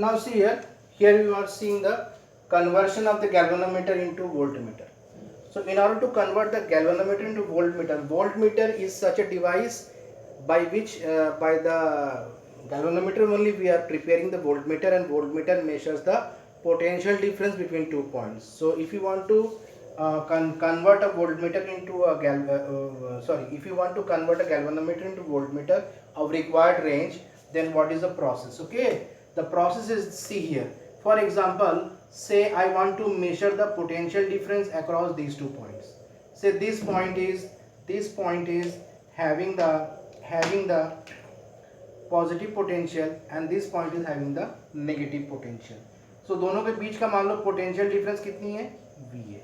Now see here, here you are seeing the conversion of the galvanometer into voltmeter. So in order to convert the galvanometer into voltmeter, voltmeter is such a device by which by the galvanometer only we are preparing the voltmeter, and voltmeter measures the potential difference between 2 points. So if you want to convert a voltmeter into a if you want to convert a galvanometer into voltmeter of required range, then what is the process? Okay, the process is, see here, for example, say I want to measure the potential difference across these 2 points. Say this point is having the positive potential and this point is having the negative potential. So दोनों के बीच का मान low potential difference कितनी है, V है.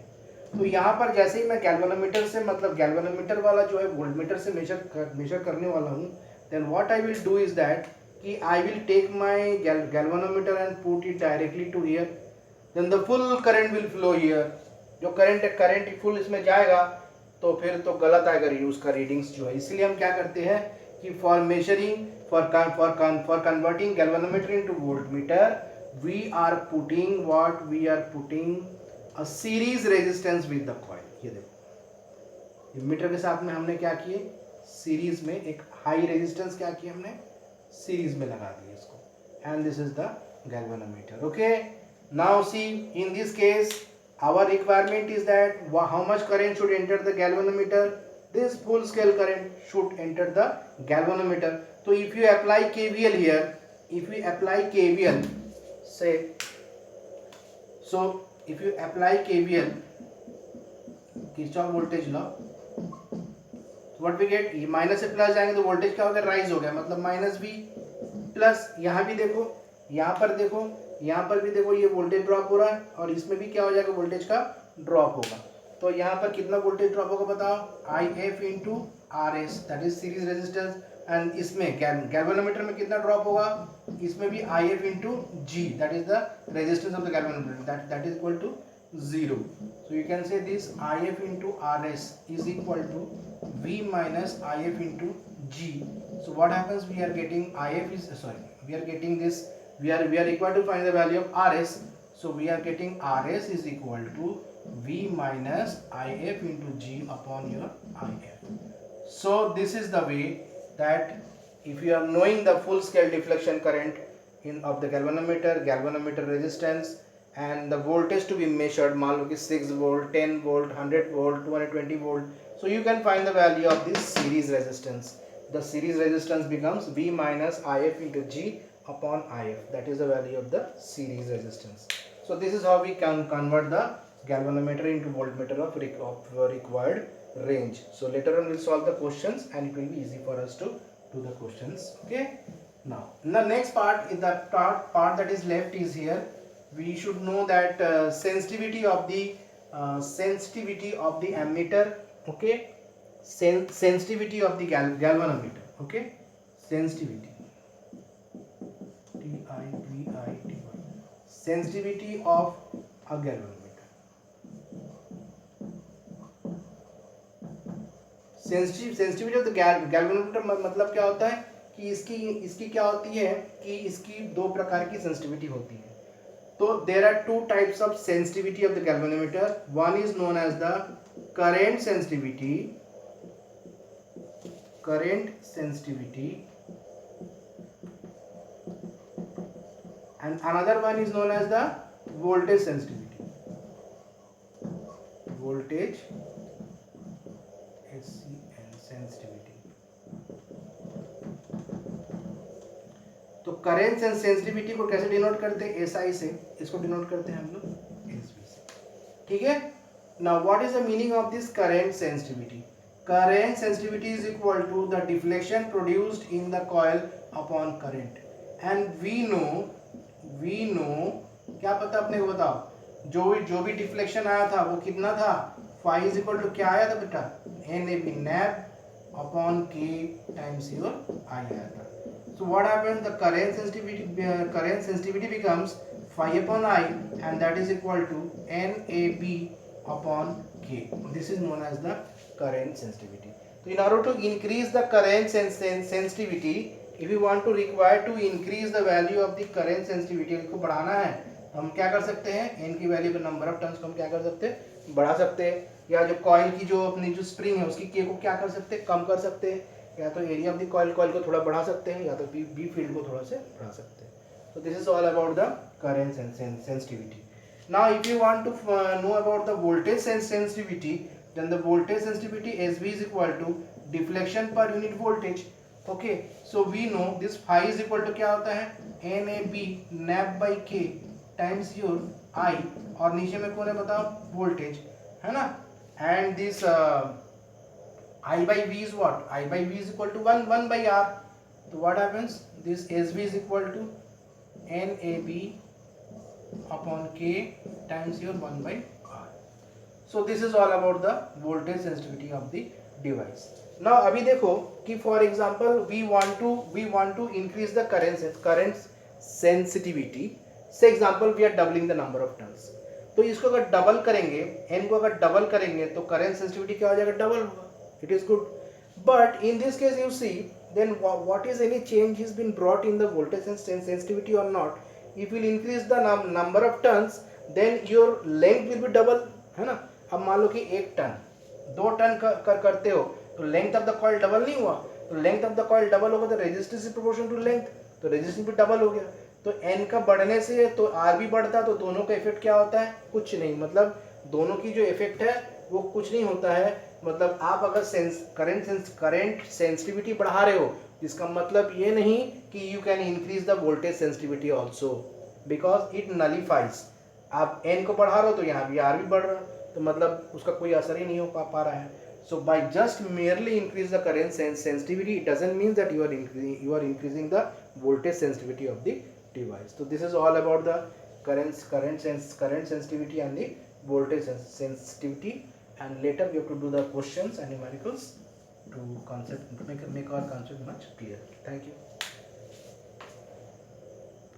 तो यहाँ पर जैसे ही मैं गैल्वेनोमीटर से मतलब गैल्वेनोमीटर वाला जो है वोल्टमीटर से मेजर करने वाला हूँ, then what I will do is that कि I will take my galvanometer and put it directly to here, then the full current will flow here. जो करंट फुल इसमें जाएगा तो फिर तो गलत आएगा उसका रीडिंग्स जो है. इसलिए हम क्या करते हैं कि for measuring for converting galvanometer into voltmeter, we are putting a series resistance with the coil. ये देखो, मीटर के साथ में हमने क्या किए, सीरीज में एक हाई रेजिस्टेंस क्या किया हमने, सीरीज में लगा दिया इसको, and this is the galvanometer. Okay, now see in this case our requirement is that how much current should enter the galvanometer. This full scale current should enter the galvanometer. So if you apply KVL here, if we apply KVL, say, so if you apply KVL, Kirchhoff voltage law, what we get, minus से plus जाएंगे तो voltage क्या हो गया, rise हो गया, मतलब minus V plus. यहाँ भी देखो, यहाँ पर देखो, यहाँ पर भी देखो, ये वोल्टेज ड्रॉप हो रहा है और इसमें भी क्या हो जाएगा, वोल्टेज का ड्रॉप होगा. तो यहाँ पर कितना वोल्टेज ड्रॉप होगा बताओ, IF into RS, that is series resistance. And इसमें गैल्वेनोमीटर में कितना ड्रॉप होगा, इसमें भी IF into G, that is the resistance of the galvanometer, that is equal to 0. So you can say this IF into RS is equal to V minus IF into G. So what happens, we are getting IF is we are getting this, we are required to find the value of RS. So we are getting RS is equal to V minus IF into G upon your IF. So this is the way that if you are knowing the full scale deflection current of the galvanometer resistance and the voltage to be measured, मान लो कि 6 volt, 10 volt, 100 volt, 220 volt. So you can find the value of this series resistance. The series resistance becomes V minus IF into G upon IF. That is the value of the series resistance. So this is how we can convert the galvanometer into voltmeter of required range. So later on we'll solve the questions and it will be easy for us to do the questions. Okay. Now the next part is the part that is left is here. We should know that sensitivity of the ammeter. Okay, sensitivity of the galvanometer. Okay, sensitivity, TIVITY, sensitivity of a galvanometer. Sensitivity of the galvanometer मतलब क्या होता है कि इसकी क्या होती है कि इसकी दो प्रकार की सेंसिटिविटी होती है. तो there are two types of sensitivity of the galvanometer. One is known as the current sensitivity, and another one is known as the voltage sensitivity. Voltage sensitivity. तो करंट सेंसिटिविटी को कैसे डिनोट करते हैं, SI से. इसको denote करते हैं हम लोग SB से. ठीक है. Now what is the meaning of this current sensitivity? Current sensitivity is equal to the deflection produced in the coil upon current. And we know क्या पता अपने को बताओ, जो भी डिफ्लेक्शन आया था वो कितना था, phi is equal to क्या आया था बेटा, NAB NAB upon K times your I आया था. So what happens, the current sensitivity becomes phi upon I and that is equal to NAB upon K. This is known as the current sensitivity. So in order to increase the current sensitivity, if you want to require to increase the value of the current sensitivity को बढ़ाना है तो हम क्या कर सकते हैं, N की वैल्यू को नंबर ऑफ टर्न्स को हम क्या कर सकते हैं, बढ़ा सकते हैं, या जो कॉइल की जो अपनी जो स्प्रिंग है उसकी के को क्या कर सकते हैं, कम कर सकते हैं, या तो एरिया ऑफ द कॉइल को थोड़ा बढ़ा सकते हैं, या तो बी फील्ड को थोड़ा से बढ़ा सकते हैं. So this is all about the current sensitivity. Now if you want to know about the voltage sensitivity, then the voltage sensitivity SV is equal to deflection per unit voltage. Okay, so we know this phi is equal to क्या होता है, NAB NAP by K times your I, और नीचे में कौन है बताओ, voltage है ना, and this I by V is what, I by V is equal to 1 by R. So what happens, this SV is equal to NAB upon K times your 1 by R. So this is all about the voltage sensitivity of the device. Now अभी देखो कि for example we want to increase the current sensitivity. Say example we are doubling the number of turns. तो इसको अगर double करेंगे, n को अगर double करेंगे तो करंट सेंसिटिविटी क्या हो जाएगा, डबल होगा. It is good. But in this case you see, then what is any change has been brought in the voltage sensitivity or not. If you increase the number of turns, then your length will be double, है ना. अब मान लो कि 1 ton 2 ton करते हो तो length of the coil double नहीं हुआ, तो length of the coil double होगा तो resistance is proportional to length, तो रेजिस्टेंस भी डबल हो गया. तो n का बढ़ने से तो r भी बढ़ता, तो दोनों का इफेक्ट क्या होता है, कुछ नहीं, मतलब दोनों की जो इफेक्ट है वो कुछ नहीं होता है. मतलब आप अगर करंट सेंसिटिविटी बढ़ा रहे हो, इसका मतलब ये नहीं कि you can increase the voltage sensitivity also, because it nullifies. आप n को बढ़ा रहे हो तो यहाँ भी r भी बढ़ रहा है, तो मतलब उसका कोई असर ही नहीं हो पा रहा है. So by just merely increase the current sensitivity, it doesn't mean that you are increasing the voltage sensitivity of the device. So this is all about the current sensitivity and the voltage sensitivity. And later we have to do the questions and numericals to make our concept much clearer. Thank you.